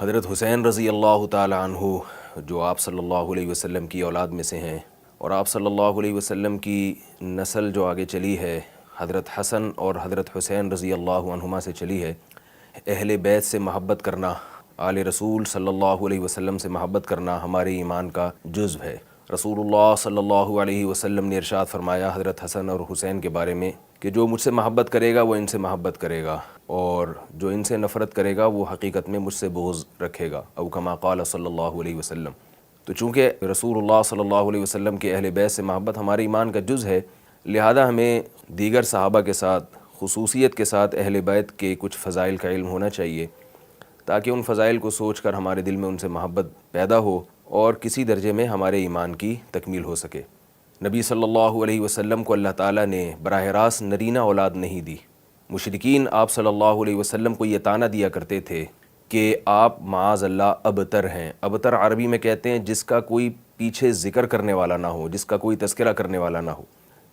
حضرت حسین رضی اللہ تعالی عنہ جو آپ صلی اللہ علیہ وسلم کی اولاد میں سے ہیں، اور آپ صلی اللہ علیہ وسلم کی نسل جو آگے چلی ہے حضرت حسن اور حضرت حسین رضی اللہ عنہما سے چلی ہے۔ اہل بیت سے محبت کرنا، آل رسول صلی اللہ علیہ وسلم سے محبت کرنا ہمارے ایمان کا جزو ہے۔ رسول اللہ صلی اللہ علیہ وسلم نے ارشاد فرمایا حضرت حسن اور حسین کے بارے میں کہ جو مجھ سے محبت کرے گا وہ ان سے محبت کرے گا، اور جو ان سے نفرت کرے گا وہ حقیقت میں مجھ سے بغض رکھے گا، او کما قال صلی اللہ علیہ وسلم۔ تو چونکہ رسول اللہ صلی اللہ علیہ وسلم کے اہل بیت سے محبت ہمارے ایمان کا جز ہے، لہذا ہمیں دیگر صحابہ کے ساتھ خصوصیت کے ساتھ اہل بیت کے کچھ فضائل کا علم ہونا چاہیے، تاکہ ان فضائل کو سوچ کر ہمارے دل میں ان سے محبت پیدا ہو اور کسی درجے میں ہمارے ایمان کی تکمیل ہو سکے۔ نبی صلی اللہ علیہ وسلم کو اللہ تعالیٰ نے براہ راست نرینہ اولاد نہیں دی۔ مشرکین آپ صلی اللہ علیہ وسلم کو یہ طعنہ دیا کرتے تھے کہ آپ معاذ اللہ ابتر ہیں۔ ابتر عربی میں کہتے ہیں جس کا کوئی پیچھے ذکر کرنے والا نہ ہو، جس کا کوئی تذکرہ کرنے والا نہ ہو۔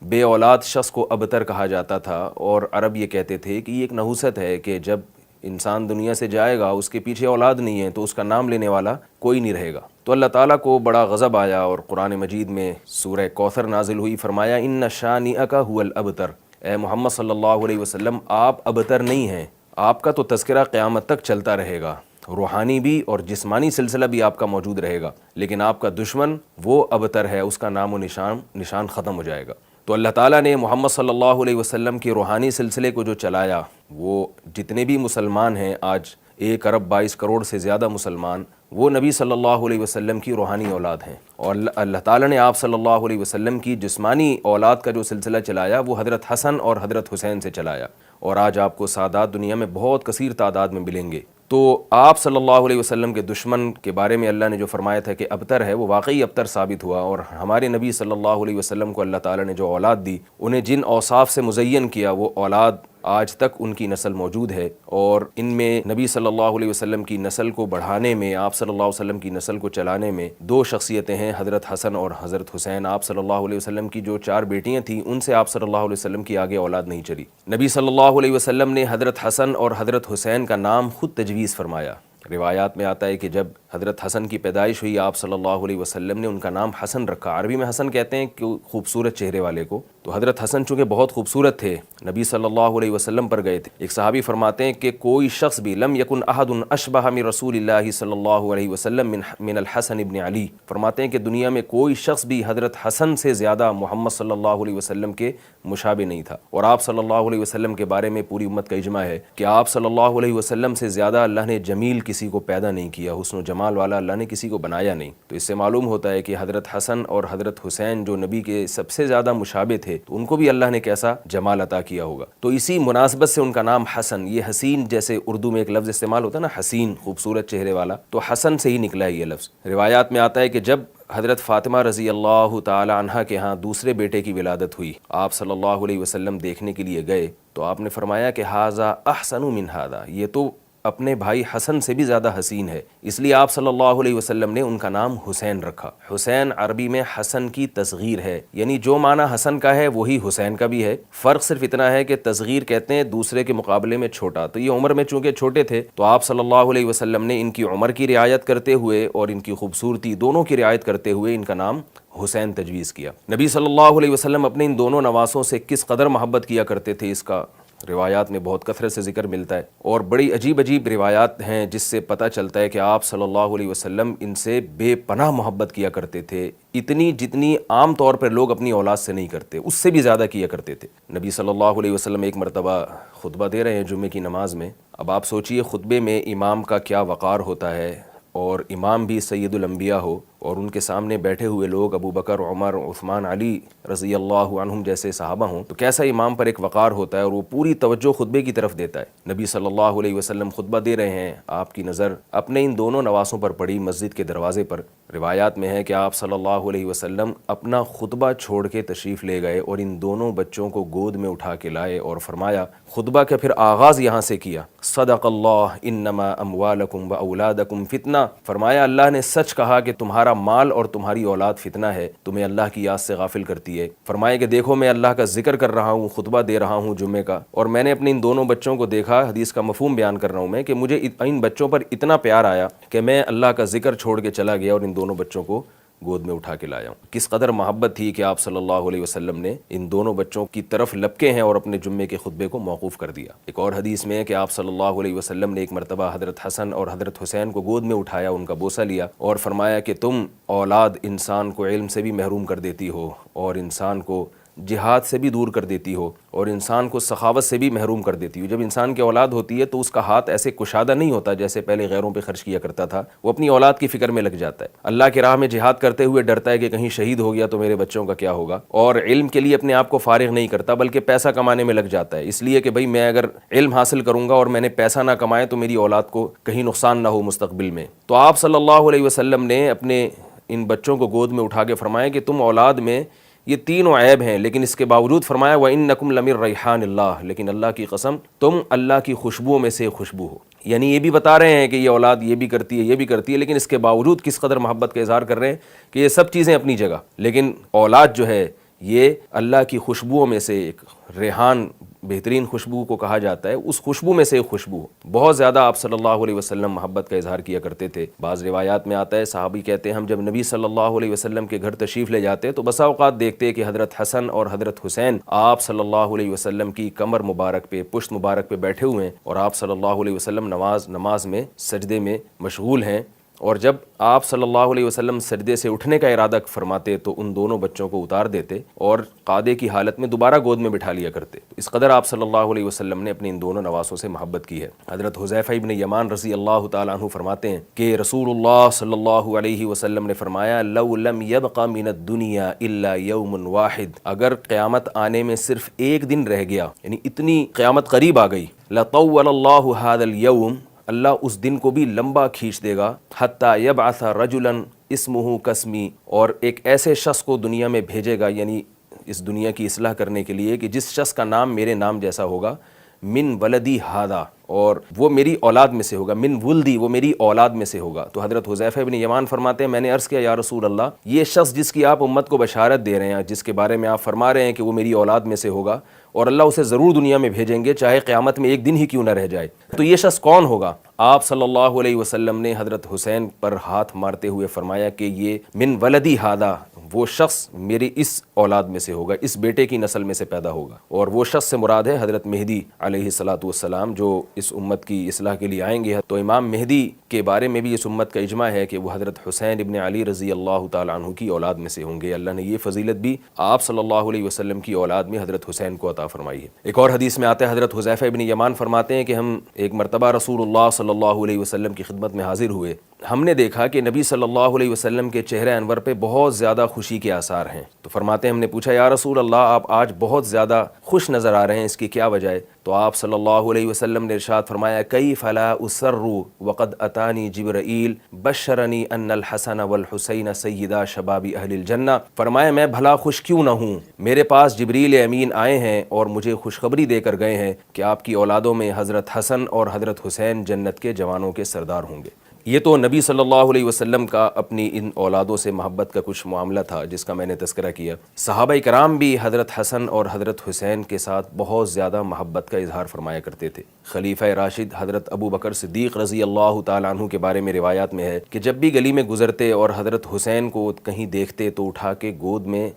بے اولاد شخص کو ابتر کہا جاتا تھا، اور عرب یہ کہتے تھے کہ یہ ایک نحوست ہے کہ جب انسان دنیا سے جائے گا اس کے پیچھے اولاد نہیں ہے تو اس کا نام لینے والا کوئی نہیں رہے گا۔ تو اللہ تعالیٰ کو بڑا غضب آیا اور قرآن مجید میں سورہ کوثر نازل ہوئی، فرمایا ان شانئک ھو الابتر، اے محمد صلی اللہ علیہ وسلم آپ ابتر نہیں ہیں، آپ کا تو تذکرہ قیامت تک چلتا رہے گا، روحانی بھی اور جسمانی سلسلہ بھی آپ کا موجود رہے گا، لیکن آپ کا دشمن وہ ابتر ہے، اس کا نام و نشان ختم ہو جائے گا۔ تو اللہ تعالیٰ نے محمد صلی اللہ علیہ وسلم کے روحانی سلسلے کو جو چلایا، وہ جتنے بھی مسلمان ہیں آج 1 ارب 22 کروڑ سے زیادہ مسلمان، وہ نبی صلی اللہ علیہ وسلم کی روحانی اولاد ہیں، اور اللہ تعالیٰ نے آپ صلی اللہ علیہ وسلم کی جسمانی اولاد کا جو سلسلہ چلایا وہ حضرت حسن اور حضرت حسین سے چلایا، اور آج آپ کو سادات دنیا میں بہت کثیر تعداد میں ملیں گے۔ تو آپ صلی اللہ علیہ وسلم کے دشمن کے بارے میں اللہ نے جو فرمایا تھا کہ ابتر ہے، وہ واقعی ابتر ثابت ہوا، اور ہمارے نبی صلی اللہ علیہ وسلم کو اللہ تعالیٰ نے جو اولاد دی، انہیں جن اوصاف سے مزین کیا، وہ اولاد آج تک ان کی نسل موجود ہے، اور ان میں نبی صلی اللہ علیہ وسلم کی نسل کو بڑھانے میں، آپ صلی اللہ علیہ وسلم کی نسل کو چلانے میں 2 شخصیتیں ہیں، حضرت حسن اور حضرت حسین۔ آپ صلی اللہ علیہ وسلم کی جو 4 بیٹیاں تھیں، ان سے آپ صلی اللہ علیہ وسلم کی آگے اولاد نہیں چلی۔ نبی صلی اللہ علیہ وسلم نے حضرت حسن اور حضرت حسین کا نام خود تجویز فرمایا۔ روایات میں آتا ہے کہ جب حضرت حسن کی پیدائش ہوئی، آپ صلی اللہ علیہ وسلم نے ان کا نام حسن رکھا۔ عربی میں حسن کہتے ہیں کہ خوبصورت چہرے والے کو، تو حضرت حسن چونکہ بہت خوبصورت تھے، نبی صلی اللہ علیہ وسلم پر گئے تھے۔ ایک صحابی فرماتے ہیں کہ کوئی شخص بھی لم یکن احد اشبہ من رسول اللہ صلی اللہ علیہ وسلم من الحسن ابن علی، فرماتے ہیں کہ دنیا میں کوئی شخص بھی حضرت حسن سے زیادہ محمد صلی اللہ علیہ وسلم کے مشابہ نہیں تھا، اور آپ صلی اللہ علیہ وسلم کے بارے میں پوری امت کا اجماع ہے کہ آپ صلی اللہ علیہ وسلم سے زیادہ اللہ نے جمیل کسی کو پیدا نہیں کیا، حسن و جمال والا اللہ نے کسی کو بنایا نہیں۔ تو اس سے معلوم ہوتا ہے کہ حضرت حسن اور حضرت حسین جو نبی کے سب سے زیادہ مشابہ تھے، تو ان کو بھی اللہ نے کیسا جمال عطا کیا ہوگا۔ تو اسی مناسبت سے ان کا نام حسن، یہ حسین جیسے اردو میں ایک لفظ استعمال ہوتا ہے نا حسین، خوبصورت چہرے والا، تو حسن سے ہی نکلا ہے یہ لفظ۔ روایات میں آتا ہے کہ جب حضرت فاطمہ رضی اللہ تعالی عنہا کے ہاں دوسرے بیٹے کی ولادت ہوئی، آپ صلی اللہ علیہ وسلم دیکھنے کے لیے گئے، تو آپ نے فرمایا کہ ھذا احسن من ھذا، یہ تو اپنے بھائی حسن سے بھی زیادہ حسین ہے، اس لیے آپ صلی اللہ علیہ وسلم نے ان کا نام حسین رکھا۔ حسین عربی میں حسن کی تصغیر ہے، یعنی جو معنی حسن کا ہے وہی حسین کا بھی ہے، فرق صرف اتنا ہے کہ تصغیر کہتے ہیں دوسرے کے مقابلے میں چھوٹا، تو یہ عمر میں چونکہ چھوٹے تھے تو آپ صلی اللہ علیہ وسلم نے ان کی عمر کی رعایت کرتے ہوئے اور ان کی خوبصورتی دونوں کی رعایت کرتے ہوئے ان کا نام حسین تجویز کیا۔ نبی صلی اللہ علیہ وسلم اپنے ان دونوں نواسوں سے کس قدر محبت کیا کرتے تھے، اس کا روایات میں بہت کثرت سے ذکر ملتا ہے، اور بڑی عجیب عجیب روایات ہیں جس سے پتہ چلتا ہے کہ آپ صلی اللہ علیہ وسلم ان سے بے پناہ محبت کیا کرتے تھے، اتنی جتنی عام طور پر لوگ اپنی اولاد سے نہیں کرتے، اس سے بھی زیادہ کیا کرتے تھے۔ نبی صلی اللہ علیہ وسلم ایک مرتبہ خطبہ دے رہے ہیں جمعے کی نماز میں، اب آپ سوچئے خطبے میں امام کا کیا وقار ہوتا ہے، اور امام بھی سید الانبیاء ہو، اور ان کے سامنے بیٹھے ہوئے لوگ ابو بکر، عمر، عثمان، علی رضی اللہ عنہم جیسے صحابہ ہوں، تو کیسا امام پر ایک وقار ہوتا ہے، اور وہ پوری توجہ خطبے کی طرف دیتا ہے۔ نبی صلی اللہ علیہ وسلم خطبہ دے رہے ہیں، آپ کی نظر اپنے ان دونوں نواسوں پر پڑی مسجد کے دروازے پر۔ روایات میں ہے کہ آپ صلی اللہ علیہ وسلم اپنا خطبہ چھوڑ کے تشریف لے گئے اور ان دونوں بچوں کو گود میں اٹھا کے لائے اور فرمایا، خطبہ کا پھر آغاز یہاں سے کیا، صدق اللہ انما اموالکم و اولادکم فتنہ، فرمایا اللہ نے سچ کہا کہ تمہارا تمہارا مال اور تمہاری اولاد فتنہ ہے، تمہیں اللہ کی یاد سے غافل کرتی ہے۔ فرمائے کہ دیکھو میں اللہ کا ذکر کر رہا ہوں، خطبہ دے رہا ہوں جمعے کا، اور میں نے اپنے ان دونوں بچوں کو دیکھا، حدیث کا مفہوم بیان کر رہا ہوں میں، کہ مجھے ان بچوں پر اتنا پیار آیا کہ میں اللہ کا ذکر چھوڑ کے چلا گیا اور ان دونوں بچوں کو گود میں اٹھا کے لایا ہوں۔ کس قدر محبت تھی کہ آپ صلی اللہ علیہ وسلم نے ان دونوں بچوں کی طرف لپکے ہیں اور اپنے جمعے کے خطبے کو موقوف کر دیا۔ ایک اور حدیث میں ہے کہ آپ صلی اللہ علیہ وسلم نے ایک مرتبہ حضرت حسن اور حضرت حسین کو گود میں اٹھایا، ان کا بوسہ لیا اور فرمایا کہ تم اولاد انسان کو علم سے بھی محروم کر دیتی ہو، اور انسان کو جہاد سے بھی دور کر دیتی ہو، اور انسان کو سخاوت سے بھی محروم کر دیتی ہو۔ جب انسان کی اولاد ہوتی ہے تو اس کا ہاتھ ایسے کشادہ نہیں ہوتا جیسے پہلے غیروں پہ خرچ کیا کرتا تھا، وہ اپنی اولاد کی فکر میں لگ جاتا ہے، اللہ کی راہ میں جہاد کرتے ہوئے ڈرتا ہے کہ کہیں شہید ہو گیا تو میرے بچوں کا کیا ہوگا، اور علم کے لیے اپنے آپ کو فارغ نہیں کرتا بلکہ پیسہ کمانے میں لگ جاتا ہے، اس لیے کہ بھئی میں اگر علم حاصل کروں گا اور میں نے پیسہ نہ کمائے تو میری اولاد کو کہیں نقصان نہ ہو مستقبل میں۔ تو آپ صلی اللہ علیہ وسلم نے اپنے ان بچوں کو گود میں اٹھا کے فرمایا کہ تم اولاد میں یہ تینوں عیب ہیں، لیکن اس کے باوجود فرمایا وَإِنَّكُمْ لَمِن رَيْحَانِ اللَّهِ، لیکن اللہ کی قسم تم اللہ کی خوشبوؤں میں سے خوشبو ہو۔ یعنی یہ بھی بتا رہے ہیں کہ یہ اولاد یہ بھی کرتی ہے، یہ بھی کرتی ہے، لیکن اس کے باوجود کس قدر محبت کا اظہار کر رہے ہیں کہ یہ سب چیزیں اپنی جگہ، لیکن اولاد جو ہے یہ اللہ کی خوشبوؤں میں سے ایک ریحان، بہترین خوشبو کو کہا جاتا ہے، اس خوشبو میں سے ایک خوشبو ہو۔ بہت زیادہ آپ صلی اللہ علیہ وسلم محبت کا اظہار کیا کرتے تھے۔ بعض روایات میں آتا ہے، صحابی کہتے ہیں ہم جب نبی صلی اللہ علیہ وسلم کے گھر تشریف لے جاتے تو بسا اوقات دیکھتے کہ حضرت حسن اور حضرت حسین آپ صلی اللہ علیہ وسلم کی کمر مبارک پہ، پشت مبارک پہ بیٹھے ہوئے ہیں، اور آپ صلی اللہ علیہ وسلم نماز میں سجدے میں مشغول ہیں، اور جب آپ صلی اللہ علیہ وسلم سجدے سے اٹھنے کا ارادہ فرماتے تو ان دونوں بچوں کو اتار دیتے اور قادے کی حالت میں دوبارہ گود میں بٹھا لیا کرتے۔ اس قدر آپ صلی اللہ علیہ وسلم نے اپنے ان دونوں نواسوں سے محبت کی ہے۔ حضرت حذیفہ ابن یمان رضی اللہ تعالیٰ عنہ فرماتے ہیں کہ رسول اللہ صلی اللہ علیہ وسلم نے فرمایا لو لم یبق من الدنیا الا یوم واحد، اگر قیامت آنے میں صرف ایک دن رہ گیا، یعنی اتنی قیامت قریب آ گئی، لطول اللہ ھذا اليوم، اللہ اس دن کو بھی لمبا کھینچ دے گا، حتیٰ یبعث رجلا اسمہ کاسمی، اور ایک ایسے شخص کو دنیا میں بھیجے گا، یعنی اس دنیا کی اصلاح کرنے کے لیے، کہ جس شخص کا نام میرے نام جیسا ہوگا، من ولدی ھذا، اور وہ میری اولاد میں سے ہوگا، من ولدی، وہ میری اولاد میں سے ہوگا۔ تو حضرت حذیفہ ابن یمان فرماتے ہیں میں نے عرض کیا یا رسول اللہ، یہ شخص جس کی آپ امت کو بشارت دے رہے ہیں، جس کے بارے میں آپ فرما رہے ہیں کہ وہ میری اولاد میں سے ہوگا اور اللہ اسے ضرور دنیا میں بھیجیں گے چاہے قیامت میں ایک دن ہی کیوں نہ رہ جائے، تو یہ شخص کون ہوگا؟ آپ صلی اللہ علیہ وسلم نے حضرت حسین پر ہاتھ مارتے ہوئے فرمایا کہ یہ من ولدی ھذا، وہ شخص میری اس اولاد میں سے ہوگا، اس بیٹے کی نسل میں سے پیدا ہوگا، اور وہ شخص سے مراد ہے حضرت مہدی علیہ الصلوۃ والسلام جو اس امت کی اصلاح کے لیے آئیں گے۔ تو امام مہدی کے بارے میں بھی اس امت کا اجماع ہے کہ وہ حضرت حسین ابن علی رضی اللہ تعالیٰ عنہ کی اولاد میں سے ہوں گے۔ اللہ نے یہ فضیلت بھی آپ صلی اللہ علیہ وسلم کی اولاد میں حضرت حسین کو عطا فرمائی ہے۔ ایک اور حدیث میں آتا ہے حضرت حذیفہ ابن یمان فرماتے ہیں کہ ہم ایک مرتبہ رسول اللہ صلی اللہ علیہ وسلم کی خدمت میں حاضر ہوئے، ہم نے دیکھا کہ نبی صلی اللہ علیہ وسلم کے چہرے انور پہ بہت زیادہ خوشی کے آثار ہیں۔ تو فرماتے ہیں ہم نے پوچھا یا رسول اللہ آپ آج بہت زیادہ خوش نظر آ رہے ہیں، اس کی کیا وجہ ہے؟ تو آپ صلی اللہ علیہ وسلم نے ارشاد فرمایا کیف لا اسر وقد اتانی جبرائیل بشرنی ان الحسن والحسین سیدا شباب اہل الجنہ، فرمایا میں بھلا خوش کیوں نہ ہوں، میرے پاس جبریل امین آئے ہیں اور مجھے خوشخبری دے کر گئے ہیں کہ آپ کی اولادوں میں حضرت حسن اور حضرت حسین جنت کے جوانوں کے سردار ہوں گے۔ یہ تو نبی صلی اللہ علیہ وسلم کا اپنی ان اولادوں سے محبت کا کچھ معاملہ تھا جس کا میں نے تذکرہ کیا۔ صحابہ کرام بھی حضرت حسن اور حضرت حسین کے ساتھ بہت زیادہ محبت کا اظہار فرمایا کرتے تھے۔ خلیفہ راشد حضرت ابو بکر صدیق رضی اللہ تعالیٰ عنہ کے بارے میں روایات میں ہے کہ جب بھی گلی میں گزرتے اور حضرت حسین کو کہیں دیکھتے تو اٹھا کے گود میں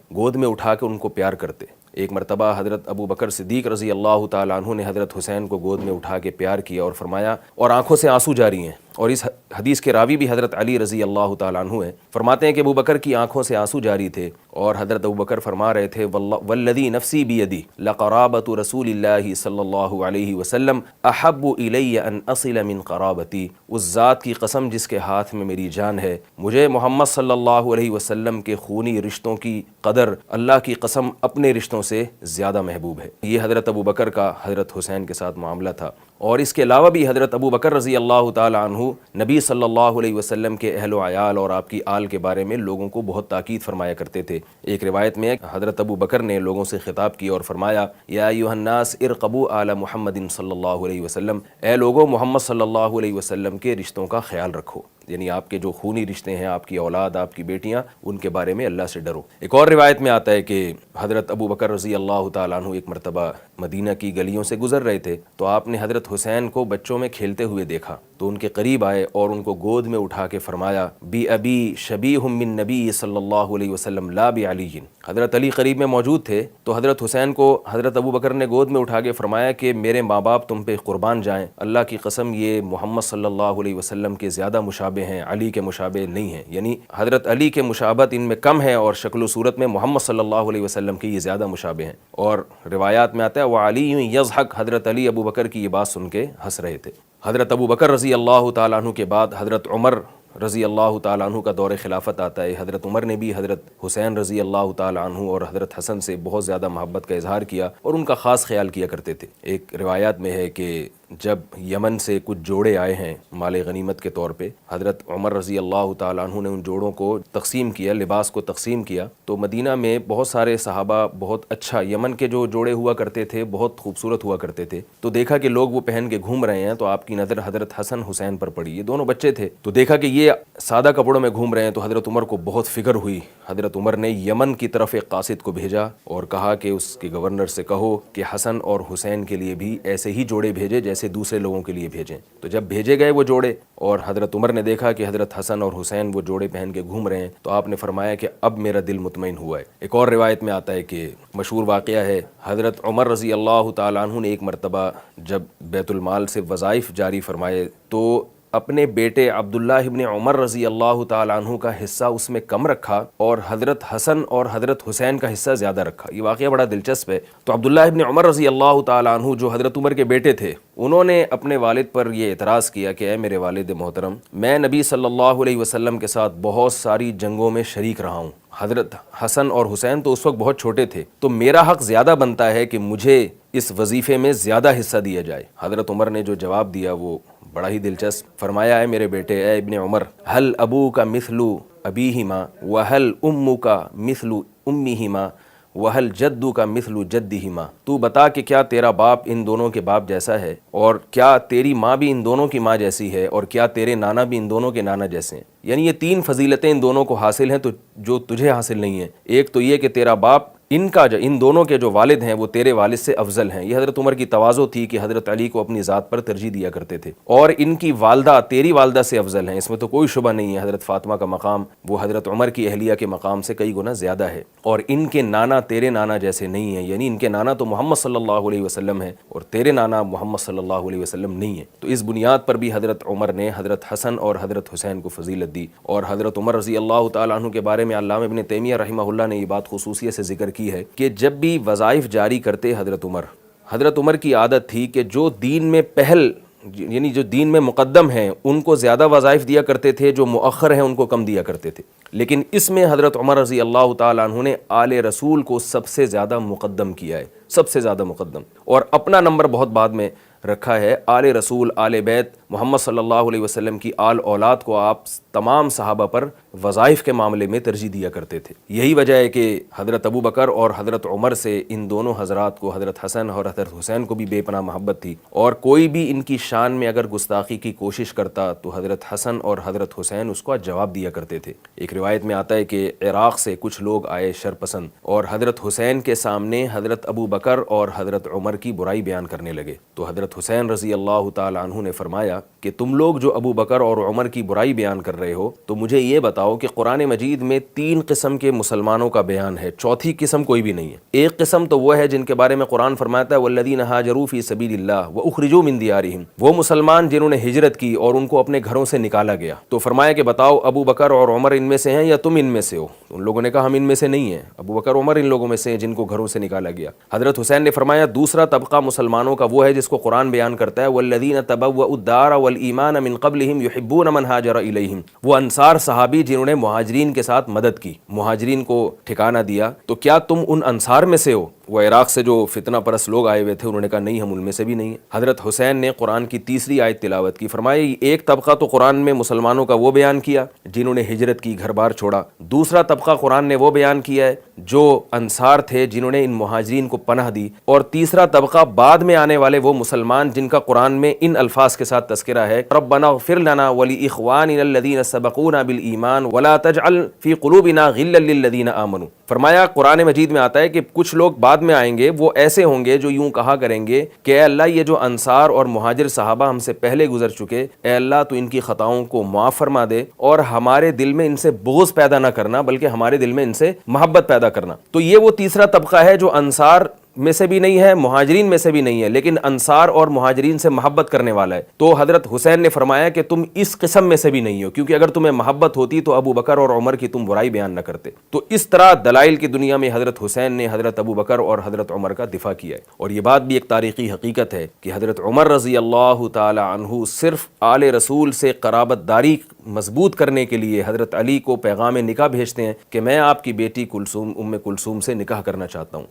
اٹھا کے ان کو پیار کرتے۔ ایک مرتبہ حضرت ابو بکر صدیق رضی اللہ تعالیٰ عنہ نے حضرت حسین کو گود میں اٹھا کے پیار کیا اور فرمایا اور آنکھوں سے آنسو جاری ہیں، اور اس حدیث کے راوی بھی حضرت علی رضی اللہ تعالیٰ عنہ ہیں، فرماتے ہیں کہ ابو بکر کی آنکھوں سے آنسو جاری تھے اور حضرت ابو بکر فرما رہے تھے والذی نفسی بیدی لقرابۃ رسول اللہ صلی اللہ علیہ وسلم احب الی ان اصل من قرابتی، اس ذات کی قسم جس کے ہاتھ میں میری جان ہے، مجھے محمد صلی اللہ علیہ وسلم کے خونی رشتوں کی قدر اللہ کی قسم اپنے رشتوں سے زیادہ محبوب ہے۔ یہ حضرت ابو بکر کا حضرت حسین کے ساتھ معاملہ تھا۔ اور اس کے علاوہ بھی حضرت ابو بکر رضی اللہ تعالیٰ عنہ نبی صلی اللہ علیہ وسلم کے اہل و عیال اور آپ کی آل کے بارے میں لوگوں کو بہت تاکید فرمایا کرتے تھے۔ ایک روایت میں حضرت ابو بکر نے لوگوں سے خطاب کیا اور فرمایا یا ایھا الناس ارقبوا آل محمد صلی اللہ علیہ وسلم، اے لوگوں محمد صلی اللہ علیہ وسلم کے رشتوں کا خیال رکھو۔ یعنی آپ کے جو خونی رشتے ہیں، آپ کی اولاد، آپ کی بیٹیاں، ان کے بارے میں اللہ سے ڈرو۔ ایک اور روایت میں آتا ہے کہ حضرت ابو بکر رضی اللہ تعالیٰ عنہ ایک مرتبہ مدینہ کی گلیوں سے گزر رہے تھے تو آپ نے حضرت حسین کو بچوں میں کھیلتے ہوئے دیکھا تو ان کے قریب آئے اور ان کو گود میں اٹھا کے فرمایا بی ابی شبیہ من نبی صلی اللہ علیہ وسلم لا بعلی۔ حضرت علی قریب میں موجود تھے تو حضرت حسین کو حضرت ابو بکر نے گود میں اٹھا کے فرمایا کہ میرے ماں باپ تم پہ قربان جائیں، اللہ کی قسم یہ محمد صلی اللہ علیہ وسلم کے زیادہ مشابہ ہیں، علی کے مشابہ نہیں ہیں۔ یعنی حضرت علی کے مشابہت ان میں کم ہے اور شکل و صورت میں محمد صلی اللہ علیہ وسلم کے یہ زیادہ مشابہ ہیں۔ اور روایات میں آتا ہے وعلی یضحک، حضرت علی ابو بکر کی یہ بات سن کے ہنس رہے تھے۔ حضرت ابو بکر رضی اللہ تعالیٰ عنہ کے بعد حضرت عمر رضی اللہ تعالیٰ عنہ کا دور خلافت آتا ہے۔ حضرت عمر نے بھی حضرت حسین رضی اللہ تعالیٰ عنہ اور حضرت حسن سے بہت زیادہ محبت کا اظہار کیا اور ان کا خاص خیال کیا کرتے تھے۔ ایک روایات میں ہے کہ جب یمن سے کچھ جوڑے آئے ہیں مال غنیمت کے طور پہ، حضرت عمر رضی اللہ تعالیٰ عنہ نے ان جوڑوں کو تقسیم کیا، لباس کو تقسیم کیا، تو مدینہ میں بہت سارے صحابہ بہت اچھا، یمن کے جو جوڑے ہوا کرتے تھے بہت خوبصورت ہوا کرتے تھے، تو دیکھا کہ لوگ وہ پہن کے گھوم رہے ہیں تو آپ کی نظر حضرت حسن حسین پر پڑی، یہ دونوں بچے تھے، تو دیکھا کہ یہ سادہ کپڑوں میں گھوم رہے ہیں تو حضرت عمر کو بہت فکر ہوئی۔ حضرت عمر نے یمن کی طرف ایک قاصد کو بھیجا اور کہا کہ اس کے گورنر سے کہو کہ حسن اور حسین کے لیے بھی ایسے ہی جوڑے بھیجے جیسے دوسرے لوگوں کے لیے بھیجیں۔ تو جب بھیجے گئے وہ جوڑے اور حضرت عمر نے دیکھا کہ حضرت حسن اور حسین وہ جوڑے پہن کے گھوم رہے ہیں تو آپ نے فرمایا کہ اب میرا دل مطمئن ہوا ہے۔ ایک اور روایت میں آتا ہے کہ مشہور واقعہ ہے، حضرت عمر رضی اللہ تعالیٰ عنہ نے ایک مرتبہ جب بیت المال سے وظائف جاری فرمائے تو اپنے بیٹے عبداللہ ابن عمر رضی اللہ تعالیٰ عنہ کا حصہ اس میں کم رکھا اور حضرت حسن اور حضرت حسین کا حصہ زیادہ رکھا۔ یہ واقعہ بڑا دلچسپ ہے۔ تو عبداللہ ابن عمر رضی اللہ تعالیٰ عنہ جو حضرت عمر کے بیٹے تھے، انہوں نے اپنے والد پر یہ اعتراض کیا کہ اے میرے والد محترم، میں نبی صلی اللہ علیہ وسلم کے ساتھ بہت ساری جنگوں میں شریک رہا ہوں، حضرت حسن اور حسین تو اس وقت بہت چھوٹے تھے، تو میرا حق زیادہ بنتا ہے کہ مجھے اس وظیفے میں زیادہ حصہ دیا جائے۔ حضرت عمر نے جو جواب دیا وہ بڑا ہی دلچسپ، فرمایا اے میرے بیٹے، اے ابن عمر، ہل ابوک مثل ابیہما وہل امک مثل امیہما وہل جدک مثل جدہما، تو بتا کہ کیا تیرا باپ ان دونوں کے باپ جیسا ہے اور کیا تیری ماں بھی ان دونوں کی ماں جیسی ہے اور کیا تیرے نانا بھی ان دونوں کے نانا جیسے ہیں۔ یعنی یہ تین فضیلتیں ان دونوں کو حاصل ہیں تو جو تجھے حاصل نہیں ہیں۔ ایک تو یہ کہ تیرا باپ ان دونوں کے جو والد ہیں وہ تیرے والد سے افضل ہیں۔ یہ حضرت عمر کی تواضع تھی کہ حضرت علی کو اپنی ذات پر ترجیح دیا کرتے تھے، اور ان کی والدہ تیری والدہ سے افضل ہیں، اس میں تو کوئی شبہ نہیں ہے۔ حضرت فاطمہ کا مقام وہ حضرت عمر کی اہلیہ کے مقام سے کئی گنا زیادہ ہے، اور ان کے نانا تیرے نانا جیسے نہیں ہیں، یعنی ان کے نانا تو محمد صلی اللہ علیہ وسلم ہیں اور تیرے نانا محمد صلی اللہ علیہ وسلم نہیں ہیں۔ تو اس بنیاد پر بھی حضرت عمر نے حضرت حسن اور حضرت حسین کو فضیلت دی۔ اور حضرت عمر رضی اللہ تعالیٰ عنہ کے بارے میں علامہ ابن تیمیہ رحمہ اللہ نے یہ بات خصوصیت سے ذکر کی ہے کہ جب بھی وظائف جاری کرتے حضرت عمر کی عادت تھی کہ جو دین میں پہل، یعنی جو دین میں مقدم ہیں ان کو زیادہ وظائف دیا کرتے تھے، جو مؤخر ہیں ان کو کم دیا کرتے تھے۔ لیکن اس میں حضرت عمر رضی اللہ تعالیٰ عنہ نے آل رسول کو سب سے زیادہ مقدم کیا ہے، سب سے زیادہ مقدم، اور اپنا نمبر بہت بعد میں رکھا ہے۔ آل رسول، آل بیت محمد صلی اللہ علیہ وسلم کی آل اولاد کو آپ تمام صحابہ پر وظائف کے معاملے میں ترجیح دیا کرتے تھے۔ یہی وجہ ہے کہ حضرت ابو بکر اور حضرت عمر سے ان دونوں حضرات کو، حضرت حسن اور حضرت حسین کو بھی بے پناہ محبت تھی، اور کوئی بھی ان کی شان میں اگر گستاخی کی کوشش کرتا تو حضرت حسن اور حضرت حسین اس کو جواب دیا کرتے تھے۔ ایک روایت میں آتا ہے کہ عراق سے کچھ لوگ آئے شرپسند اور حضرت حسین کے سامنے حضرت ابو بکر اور حضرت عمر کی برائی بیان کرنے لگے، تو حضرت حسین رضی اللہ تعالی عنہ نے فرمایا کہ تم لوگ جو ابو بکر اور عمر کی برائی بیان کر رہے ہو تو مجھے یہ بتاؤ کہ قرآن مجید میں 3 قسم کے مسلمانوں کا بیان ہے، چوتھی قسم کوئی بھی نہیں ہے۔ ایک قسم تو وہ ہے جن کے بارے میں قرآن فرماتا ہے والذین ہاجروا فی سبیل اللہ واخرجوا من دیارہم، وہ مسلمان جنہوں نے ہجرت کی اور ان کو اپنے گھروں سے نکالا گیا۔ تو فرمایا کہ بتاؤ ابو بکر اور عمر ان میں سے ہیں یا تم ان میں سے ہو؟ ان لوگوں نے کہا ہم ان میں سے نہیں ہیں، ابو بکر عمر ان لوگوں میں سے ہیں جن کو گھروں سے نکالا گیا۔ حضرت حسین نے فرمایا دوسرا طبقہ مسلمانوں کا وہ ہے جس کو قرآن بیان کرتا ہے والذین تبوؤا الدار والایمان من قبلہم یحبون من ہاجر الیہم، وہ انصار صحابی جنہوں نے مہاجرین کے ساتھ مدد کی، مہاجرین کو ٹھکانہ دیا، تو کیا تم ان انصار میں سے ہو؟ وہ عراق سے جو فتنہ پرست لوگ آئے ہوئے تھے انہوں نے کہا نہیں ہم ان میں سے بھی نہیں ہیں۔ حضرت حسین نے قرآن کی تیسری آیت تلاوت کی، فرمایا ایک طبقہ تو قرآن میں مسلمانوں کا وہ بیان کیا جنہوں نے ہجرت کی، گھر بار چھوڑا، دوسرا طبقہ قرآن نے وہ بیان کیا ہے جو انصار تھے جنہوں نے ان مہاجرین کو پناہ دی، اور تیسرا طبقہ بعد میں آنے والے وہ مسلمان جن کا قرآن میں ان الفاظ کے ساتھ تذکرہ ہے، ربنا اغفر لنا ولاخواننا الذین سبقونا بالایمان ولا تجعل فی قلوبنا غلا للذین آمنوا۔ فرمایا قرآن مجید میں آتا ہے کہ کچھ لوگ بعد میں آئیں گے، وہ ایسے ہوں گے جو یوں کہا کریں گے کہ اے اللہ یہ جو انصار اور مہاجر صحابہ ہم سے پہلے گزر چکے، اے اللہ تو ان کی خطاؤں کو معاف فرما دے اور ہمارے دل میں ان سے بغض پیدا نہ کرنا بلکہ ہمارے دل میں ان سے محبت پیدا کرنا۔ تو یہ وہ تیسرا طبقہ ہے جو انصار میں سے بھی نہیں ہے، مہاجرین میں سے بھی نہیں ہے، لیکن انصار اور مہاجرین سے محبت کرنے والا ہے۔ تو حضرت حسین نے فرمایا کہ تم اس قسم میں سے بھی نہیں ہو، کیونکہ اگر تمہیں محبت ہوتی تو ابو بکر اور عمر کی تم برائی بیان نہ کرتے۔ تو اس طرح دلائل کی دنیا میں حضرت حسین نے حضرت ابو بکر اور حضرت عمر کا دفاع کیا ہے، اور یہ بات بھی ایک تاریخی حقیقت ہے کہ حضرت عمر رضی اللہ تعالی عنہ صرف آل رسول سے قرابت داری مضبوط کرنے کے لیے حضرت علی کو پیغام نکاح بھیجتے ہیں کہ میں آپ کی بیٹی کلثوم ام کلثوم سے نکاح کرنا چاہتا ہوں۔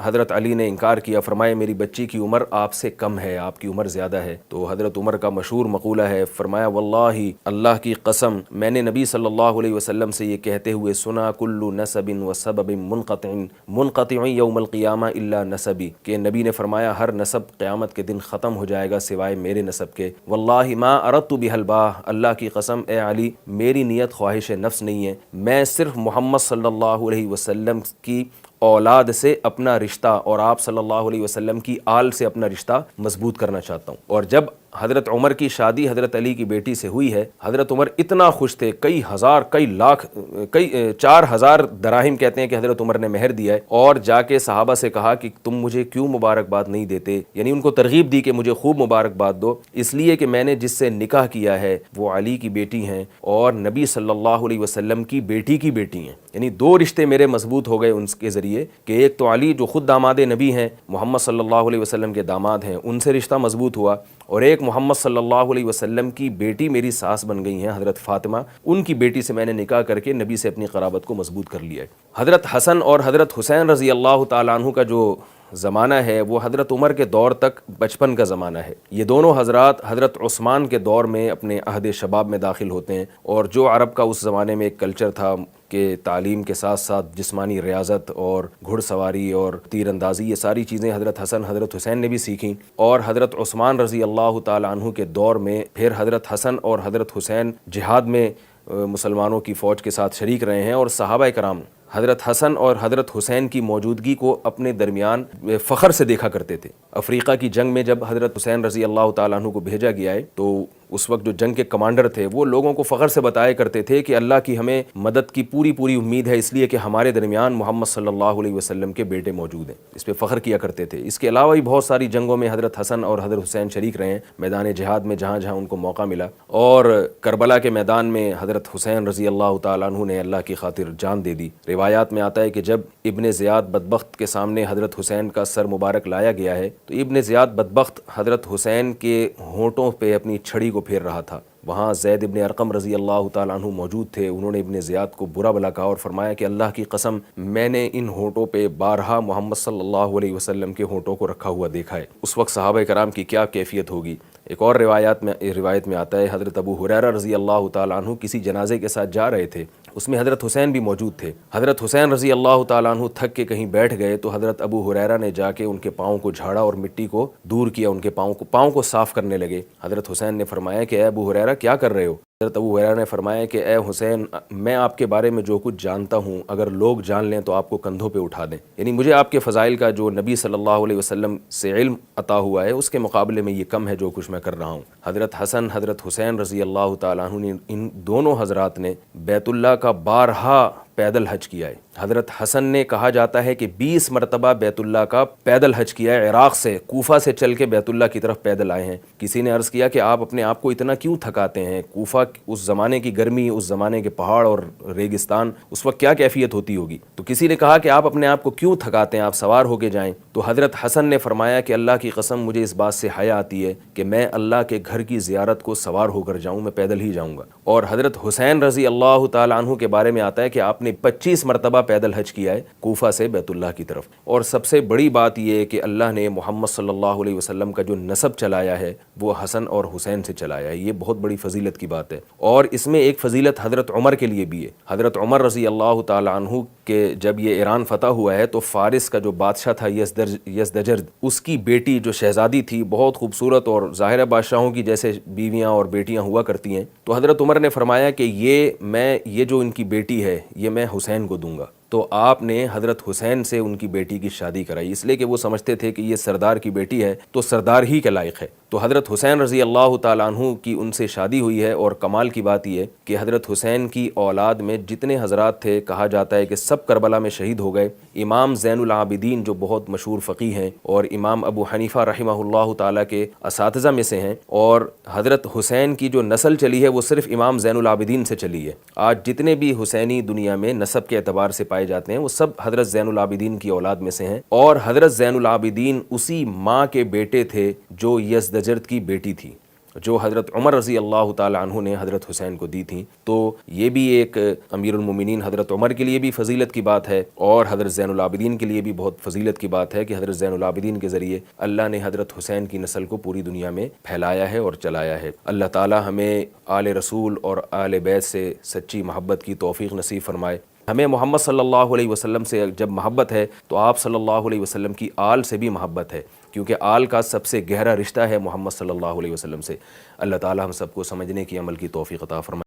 حضرت علی نے انکار کیا، فرمایا میری بچی کی عمر آپ سے کم ہے، آپ کی عمر زیادہ ہے۔ تو حضرت عمر کا مشہور مقولہ ہے، فرمایا واللہ اللہ کی قسم میں نے نبی صلی اللہ علیہ وسلم سے یہ کہتے ہوئے سنا کل نسب و سبب منقطع یوم القیامہ الا نسبی، کہ نبی نے فرمایا ہر نسب قیامت کے دن ختم ہو جائے گا سوائے میرے نسب کے۔ واللہ ما اردت بہ الباہ، اللہ کی قسم اے علی میری نیت خواہش نفس نہیں ہے، میں صرف محمد صلی اللہ علیہ وسلم کی اولاد سے اپنا رشتہ اور آپ صلی اللہ علیہ وسلم کی آل سے اپنا رشتہ مضبوط کرنا چاہتا ہوں۔ اور جب حضرت عمر کی شادی حضرت علی کی بیٹی سے ہوئی ہے، حضرت عمر اتنا خوش تھے، کئی ہزار کئی لاکھ 4000 دراہم کہتے ہیں کہ حضرت عمر نے مہر دیا ہے، اور جا کے صحابہ سے کہا کہ تم مجھے کیوں مبارکباد نہیں دیتے، یعنی ان کو ترغیب دی کہ مجھے خوب مبارکباد دو، اس لیے کہ میں نے جس سے نکاح کیا ہے وہ علی کی بیٹی ہیں اور نبی صلی اللہ علیہ وسلم کی بیٹی ہیں، یعنی دو رشتے میرے مضبوط ہو گئے ان کے ذریعے، کہ ایک تو علی جو خود داماد نبی ہیں، محمد صلی اللہ علیہ وسلم کے داماد ہیں، ان سے رشتہ مضبوط ہوا، اور ایک محمد صلی اللہ علیہ وسلم کی بیٹی میری ساس بن گئی ہیں حضرت فاطمہ، ان کی بیٹی سے میں نے نکاح کر کے نبی سے اپنی قرابت کو مضبوط کر لیا ہے۔ حضرت حسن اور حضرت حسین رضی اللہ تعالیٰ عنہ کا جو زمانہ ہے وہ حضرت عمر کے دور تک بچپن کا زمانہ ہے۔ یہ دونوں حضرات حضرت عثمان کے دور میں اپنے عہد شباب میں داخل ہوتے ہیں، اور جو عرب کا اس زمانے میں ایک کلچر تھا کہ تعلیم کے ساتھ ساتھ جسمانی ریاضت اور گھڑ سواری اور تیر اندازی، یہ ساری چیزیں حضرت حسن حضرت حسین نے بھی سیکھیں، اور حضرت عثمان رضی اللہ تعالیٰ عنہ کے دور میں پھر حضرت حسن اور حضرت حسین جہاد میں مسلمانوں کی فوج کے ساتھ شریک رہے ہیں، اور صحابہ کرام حضرت حسن اور حضرت حسین کی موجودگی کو اپنے درمیان فخر سے دیکھا کرتے تھے۔ افریقہ کی جنگ میں جب حضرت حسین رضی اللہ تعالیٰ عنہ کو بھیجا گیا ہے تو اس وقت جو جنگ کے کمانڈر تھے وہ لوگوں کو فخر سے بتایا کرتے تھے کہ اللہ کی ہمیں مدد کی پوری امید ہے، اس لیے کہ ہمارے درمیان محمد صلی اللہ علیہ وسلم کے بیٹے موجود ہیں، اس پہ فخر کیا کرتے تھے۔ اس کے علاوہ بھی بہت ساری جنگوں میں حضرت حسن اور حضرت حسین شریک رہے ہیں، میدان جہاد میں جہاں جہاں ان کو موقع ملا، اور کربلا کے میدان میں حضرت حسین رضی اللہ تعالیٰ عنہ نے اللہ کی خاطر جان دے دی۔ روایات میں آتا ہے کہ جب ابن زیاد بدبخت کے سامنے حضرت حسین کا سر مبارک لایا گیا ہے تو ابن زیاد بدبخت حضرت حسین کے ہونٹوں پہ اپنی چھڑی کو پھیر رہا تھا، وہاں زید ابن ارقم رضی اللہ تعالیٰ عنہ موجود تھے، انہوں نے ابن زیاد کو برا بھلا کہا اور فرمایا کہ اللہ کی قسم میں نے ان ہونٹوں پہ بارہا محمد صلی اللہ علیہ وسلم کے ہونٹوں کو رکھا ہوا دیکھا ہے۔ اس وقت صحابہ کرام کی کیا کیفیت ہوگی۔ ایک اور روایت میں آتا ہے حضرت ابو ہریرہ رضی اللہ تعالیٰ عنہ کسی جنازے کے ساتھ جا رہے تھے، اس میں حضرت حسین بھی موجود تھے۔ حضرت حسین رضی اللہ تعالیٰ عنہ تھک کے کہیں بیٹھ گئے تو حضرت ابو ہریرہ نے جا کے ان کے پاؤں کو جھاڑا اور مٹی کو دور کیا، ان کے پاؤں کو صاف کرنے لگے۔ حضرت حسین نے فرمایا کہ اے ابو ہریرہ کیا کر رہے ہو؟ حضرت ابو ہریرہ نے فرمایا کہ اے حسین میں آپ کے بارے میں جو کچھ جانتا ہوں اگر لوگ جان لیں تو آپ کو کندھوں پہ اٹھا دیں، یعنی مجھے آپ کے فضائل کا جو نبی صلی اللہ علیہ وسلم سے علم عطا ہوا ہے اس کے مقابلے میں یہ کم ہے جو کچھ میں کر رہا ہوں۔ حضرت حسن حضرت حسین رضی اللہ تعالیٰ عنہ نے ان دونوں حضرات نے بیت اللہ کا بارہا پیدل حج کیا ہے۔ حضرت حسن نے کہا جاتا ہے کہ 20 مرتبہ بیت اللہ کا پیدل حج کیا ہے، عراق سے کوفہ سے چل کے بیت اللہ کی طرف پیدل آئے ہیں۔ کسی نے عرض کیا کہ آپ اپنے آپ کو اتنا کیوں تھکاتے ہیں؟ کوفہ اس زمانے کی گرمی، اس زمانے کے پہاڑ اور ریگستان، اس وقت کیا کیفیت ہوتی ہوگی؟ تو کسی نے کہا کہ آپ اپنے آپ کو کیوں تھکاتے ہیں، آپ سوار ہو کے جائیں۔ تو حضرت حسن نے فرمایا کہ اللہ کی قسم مجھے اس بات سے حیا آتی ہے کہ میں اللہ کے گھر کی زیارت کو سوار ہو کر جاؤں، میں پیدل ہی جاؤں گا۔ اور حضرت حسین رضی اللہ تعالیٰ عنہ کے بارے میں آتا ہے کہ آپ آپ نے 25 مرتبہ پیدل حج کیا ہے کوفہ سے بیت اللہ کی طرف. اور سب سے بڑی بات یہ ہے کہ اللہ نے محمد صلی اللہ علیہ وسلم کا جو نسب چلایا ہے وہ حسن اور حسین سے چلایا ہے. یہ بہت بڑی فضیلت کی بات ہے. اور اس میں ایک فضیلت حضرت عمر کے لیے بھی ہے. حضرت عمر رضی اللہ تعالی عنہ کہ جب یہ ایران فتح ہوا ہے تو فارس کا جو بادشاہ تھا یزدجرد، اس کی بیٹی جو شہزادی تھی بہت خوبصورت، اور ظاہر بادشاہوں کی جیسے بیویاں اور بیٹیاں ہوا کرتی ہیں، تو حضرت عمر نے فرمایا کہ یہ جو ان کی بیٹی ہے یہ میں حسین کو دوں گا. تو آپ نے حضرت حسین سے ان کی بیٹی کی شادی کرائی، اس لیے کہ وہ سمجھتے تھے کہ یہ سردار کی بیٹی ہے تو سردار ہی کے لائق ہے. تو حضرت حسین رضی اللہ تعالیٰ عنہ کی ان سے شادی ہوئی ہے. اور کمال کی بات یہ ہے کہ حضرت حسین کی اولاد میں جتنے حضرات تھے کہا جاتا ہے کہ سب کربلا میں شہید ہو گئے. امام زین العابدین جو بہت مشہور فقیہ ہیں اور امام ابو حنیفہ رحمہ اللہ تعالیٰ کے اساتذہ میں سے ہیں، اور حضرت حسین کی جو نسل چلی ہے وہ صرف امام زین العابدین سے چلی ہے. آج جتنے بھی حسینی دنیا میں نسب کے اعتبار سے پائے جاتے ہیں وہ سب حضرت زین العابدین کی اولاد میں سے ہیں. اور حضرت زین العابدین اسی ماں کے بیٹے تھے جو یزدجرد کی بیٹی تھی، جو حضرت عمر رضی اللہ تعالی عنہ نے حضرت حسین کو دی تھیں. تو یہ بھی ایک امیر المومنین حضرت عمر کے لیے بھی فضیلت کی بات ہے، اور حضرت زین العابدین کے لیے بھی بہت فضیلت کی بات ہے کہ حضرت زین العابدین کے ذریعے اللہ نے حضرت حسین کی نسل کو پوری دنیا میں پھیلایا ہے اور چلایا ہے. اللہ تعالی ہمیں آل رسول اور آل بیت سے سچی محبت کی توفیق نصیب فرمائے. ہمیں محمد صلی اللہ علیہ وسلم سے جب محبت ہے تو آپ صلی اللہ علیہ وسلم کی آل سے بھی محبت ہے، کیونکہ آل کا سب سے گہرا رشتہ ہے محمد صلی اللہ علیہ وسلم سے. اللہ تعالی ہم سب کو سمجھنے کی، عمل کی توفیق عطا فرمائے.